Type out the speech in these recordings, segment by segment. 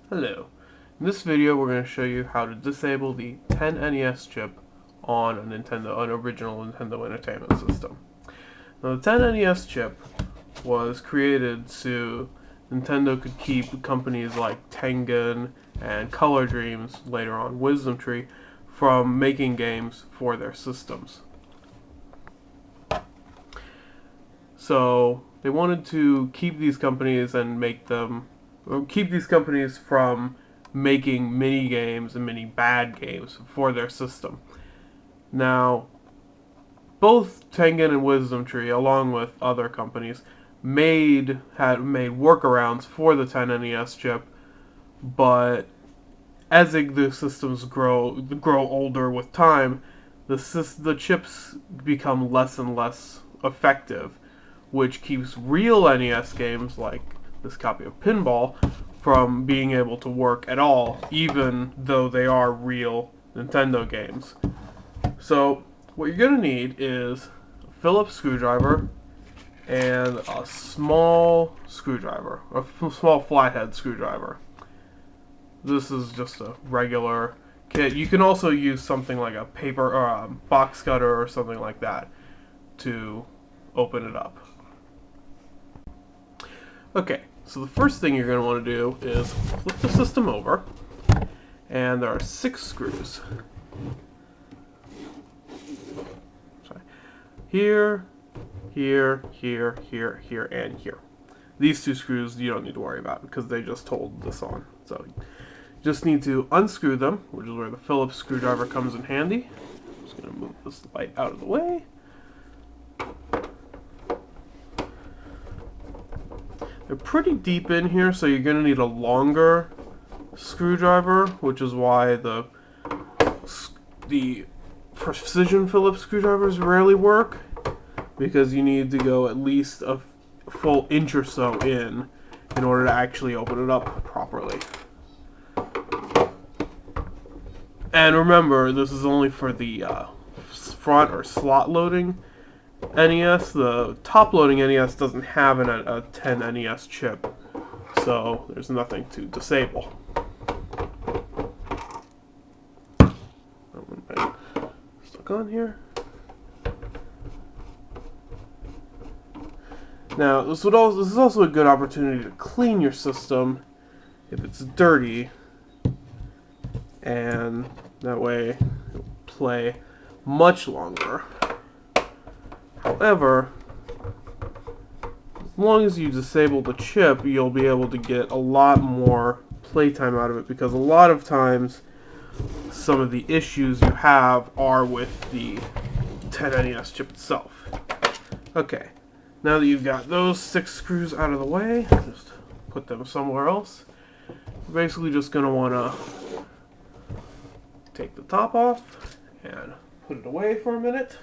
Hello. In this video we're going to show you how to disable the 10 NES chip on an original Nintendo Entertainment System. Now the 10 NES chip was created so Nintendo could keep companies like Tengen and Color Dreams, later on Wisdom Tree, from making games for their systems. So they wanted to keep these companies from making mini games and mini bad games for their system. Now, both Tengen and Wisdom Tree, along with other companies, had made workarounds for the 10 NES chip, but as the systems grow older with time, the chips become less and less effective, which keeps real NES games like this copy of Pinball from being able to work at all, even though they are real Nintendo games. So what you're going to need is a Phillips screwdriver and a small flathead screwdriver. This is just a regular kit. You can also use something like a paper or a box cutter or something like that to open it up. Okay, so the first thing you're going to want to do is flip the system over, and there are 6 screws. Sorry. Here, here, here, here, here, and here. These 2 screws you don't need to worry about because they just hold this on. So you just need to unscrew them, which is where the Phillips screwdriver comes in handy. I'm just going to move this light out of the way. They're pretty deep in here, so you're going to need a longer screwdriver, which is why the precision Phillips screwdrivers rarely work, because you need to go at least a full inch or so in order to actually open it up properly. And remember, this is only for the front or slot loading NES. The top loading NES doesn't have a 10 NES chip, so there's nothing to disable. Stuck on here. Now, this is also a good opportunity to clean your system if it's dirty, and that way it'll play much longer. However, as long as you disable the chip, you'll be able to get a lot more playtime out of it, because a lot of times some of the issues you have are with the 10 NES chip itself. Okay, now that you've got those 6 screws out of the way, just put them somewhere else. You're basically just going to want to take the top off and put it away for a minute.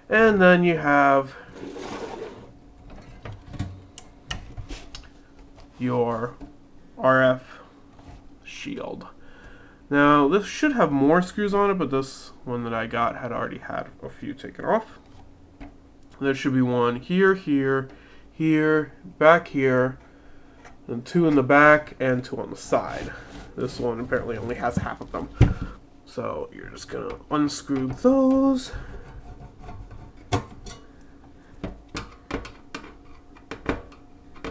And then you have your RF shield. Now, this should have more screws on it, but this one that I got had already had a few taken off. There should be one here, here, here, back here, and 2 in the back and 2 on the side. This one apparently only has half of them. So you're just going to unscrew those.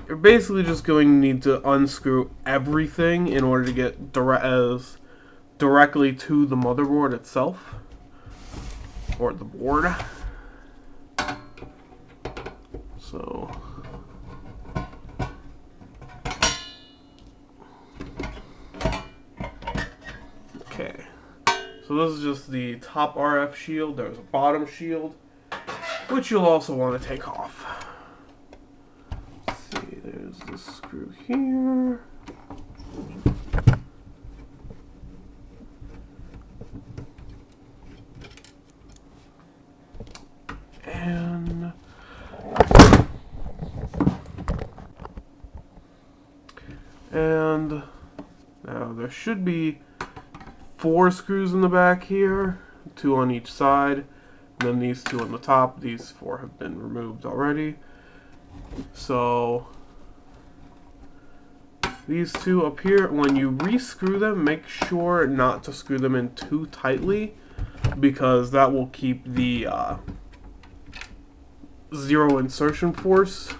You're basically just going to need to unscrew everything in order to get directly to the motherboard itself, or the board. So, okay. So this is just the top RF shield. There's a bottom shield, which you'll also want to take off. There's the screw here. And now there should be 4 screws in the back here, 2 on each side, and then these 2 on the top. These 4 have been removed already. So these two up here, when you re-screw them, make sure not to screw them in too tightly, because that will keep the zero insertion force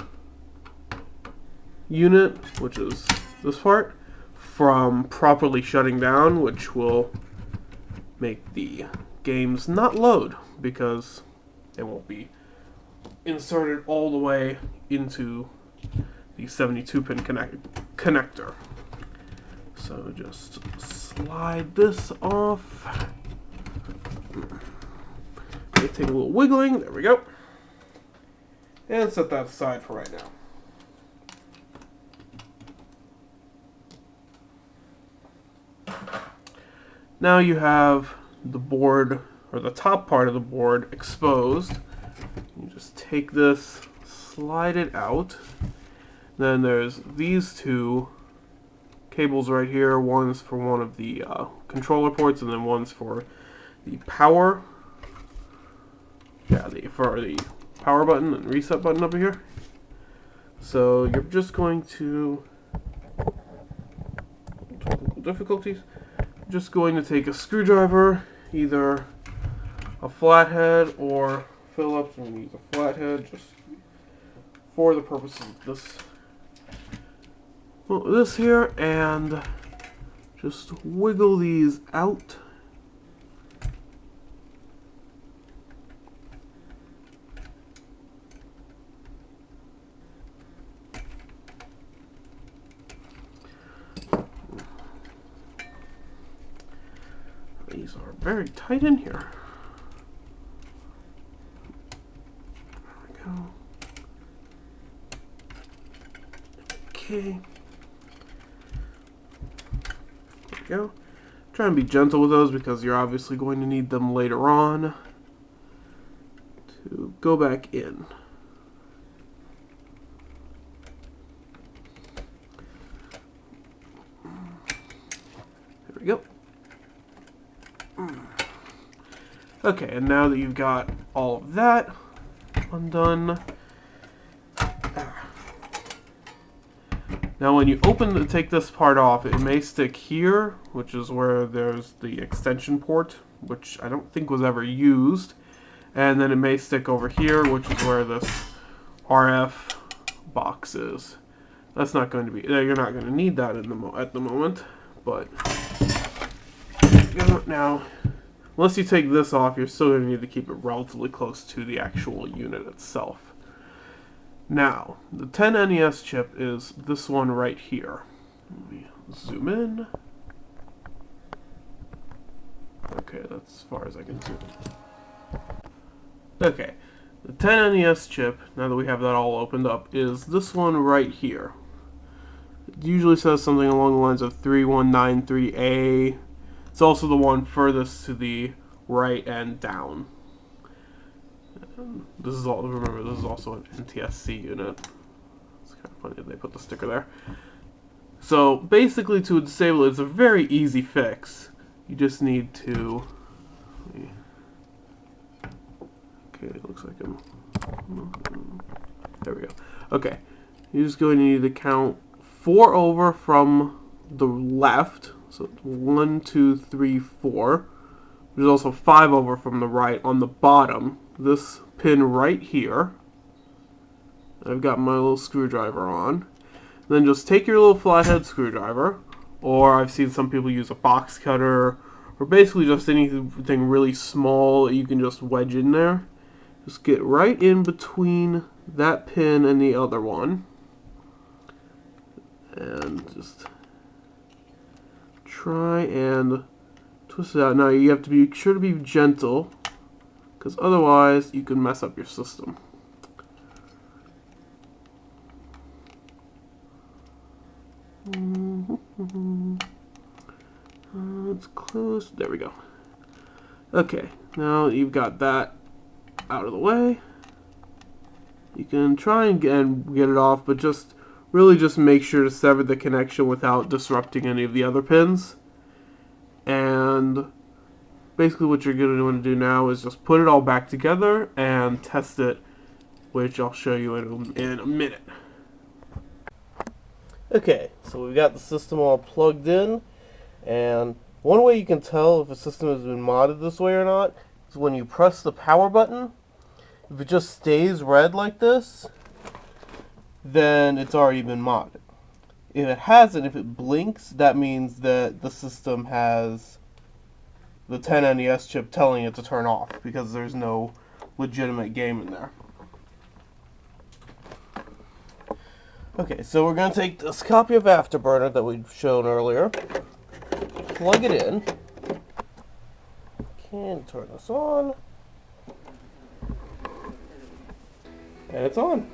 unit, which is this part, from properly shutting down, which will make the games not load, because they won't be inserted all the way into the 72-pin connector. So just slide this off. May take a little wiggling. There we go. And set that aside for right now. Now you have the board, or the top part of the board, exposed. You just take this, slide it out. Then there's these two cables right here. One's for one of the controller ports, and then one's for the power. Yeah, for the power button and reset button over here. So you're just going to, technical difficulties, just going to take a screwdriver, either a flathead or Phillips. I'm going to use a flathead just for the purposes of this here, and just wiggle these out. These are very tight in here. There we go. Okay. There we go. Try and be gentle with those because you're obviously going to need them later on to go back in. There we go. Okay, and now that you've got all of that undone, now when you take this part off, it may stick here, which is where there's the extension port, which I don't think was ever used, and then it may stick over here, which is where this RF box is. That's not going to be, you're not going to need that at the moment, but now, unless you take this off, you're still going to need to keep it relatively close to the actual unit itself. Now, the 10 NES chip is this one right here. Let me zoom in. Okay, that's as far as I can zoom. Okay, the 10 NES chip, now that we have that all opened up, is this one right here. It usually says something along the lines of 3193A. It's also the one furthest to the right and down. And this is all. Remember, this is also an NTSC unit. It's kind of funny that they put the sticker there. So basically, to disable it, it's a very easy fix. You just need to. Okay, it looks like I'm. There we go. Okay, you're just going to need to count 4 over from the left. So 1, 2, 3, 4. There's also 5 over from the right on the bottom. This pin right here. I've got my little screwdriver on. Then just take your little flathead screwdriver, or I've seen some people use a box cutter, or basically just anything really small that you can just wedge in there. Just get right in between that pin and the other one. And just try and twist it out. Now you have to be sure to be gentle, because otherwise you can mess up your system. It's close. There we go. Okay, now you've got that out of the way. You can try and get it off, but really just make sure to sever the connection without disrupting any of the other pins. And basically what you're going to want to do now is just put it all back together and test it, which I'll show you in a minute. Okay, so we've got the system all plugged in, and one way you can tell if a system has been modded this way or not is when you press the power button. If it just stays red like this, then it's already been modded. If it hasn't, if it blinks, that means that the system has the 10 NES chip telling it to turn off because there's no legitimate game in there. Okay, so we're going to take this copy of Afterburner that we've shown earlier, plug it in, can turn this on, and it's on.